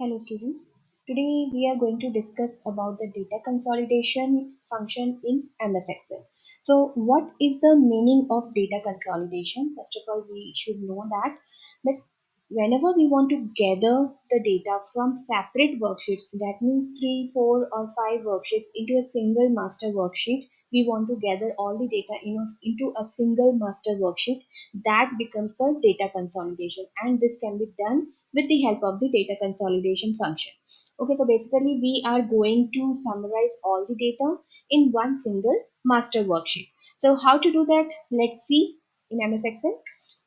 Hello students. Today we are going to discuss about the data consolidation function in MS Excel. So what is the meaning of data consolidation? First of all, we should know that whenever we want to gather the data from separate worksheets, that means 3, 4 or 5 worksheets into a single master worksheet, we want to gather all the data into a single master worksheet, that becomes the data consolidation, and this can be done with the help of the data consolidation function. Okay, so basically we are going to summarize all the data in one single master worksheet. So how to do that? Let's see in MS Excel.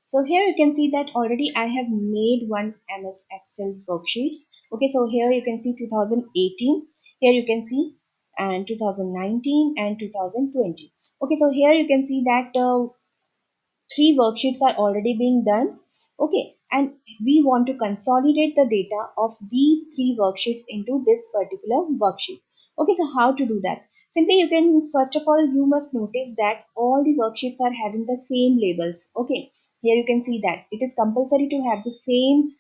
So here you can see that already I have made one MS Excel worksheets. Okay, so here you can see 2018. Here you can see and 2019 and 2020. Okay, so here you can see that 3 worksheets are already being done. Okay, and we want to consolidate the data of these 3 worksheets into this particular worksheet. Okay, so how to do that? Simply you can, first of all, you must notice that all the worksheets are having the same labels. Okay, here you can see that it is compulsory to have the same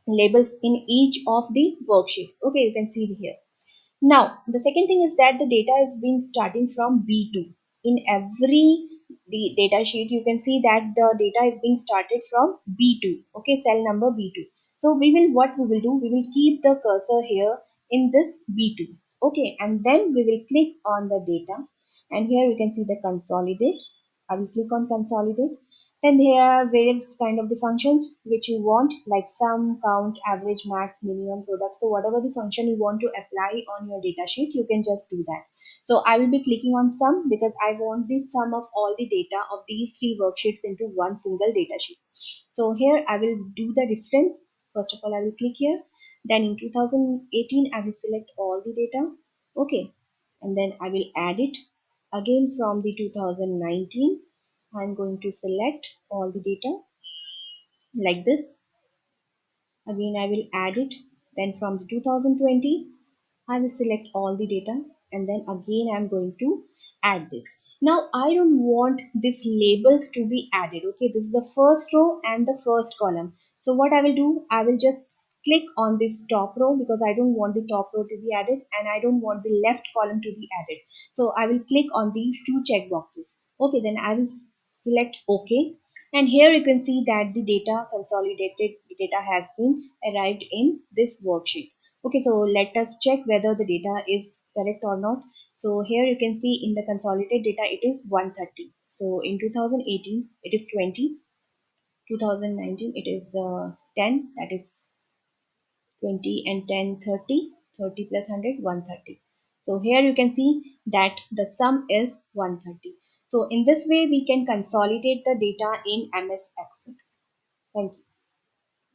labels in each of the worksheets. Okay, you can see here. Now, the second thing is that the data is being starting from B2. In every data sheet, you can see that the data is being started from B2. Okay, cell number B2. So what we will do, we will keep the cursor here in this B2. Okay, and then we will click on the data. And here you can see the consolidate. I will click on consolidate. Then there are various kind of the functions which you want, like sum, count, average, max, minimum, product. So whatever the function you want to apply on your data sheet, you can just do that. So I will be clicking on sum because I want the sum of all the data of these 3 worksheets into one single data sheet. So here I will do the reference. First of all, I will click here. Then in 2018, I will select all the data. Okay. And then I will add it again from the 2019. I'm going to select all the data like this. Again, I will add it. Then from the 2020, I will select all the data, and then again I'm going to add this. Now I don't want these labels to be added. Okay, this is the first row and the first column. So what I will do, I will just click on this top row because I don't want the top row to be added and I don't want the left column to be added. So I will click on these 2 checkboxes. Okay, then I will select OK, and here you can see that the data consolidated data has been arrived in this worksheet. Okay, so let us check whether the data is correct or not. So here you can see in the consolidated data it is 130. So in 2018 it is 20, 2019 it is 10, that is 20 and 10, 30, 30 plus 100, 130. So here you can see that the sum is 130. So in this way we can consolidate the data in MS Excel. Thank you.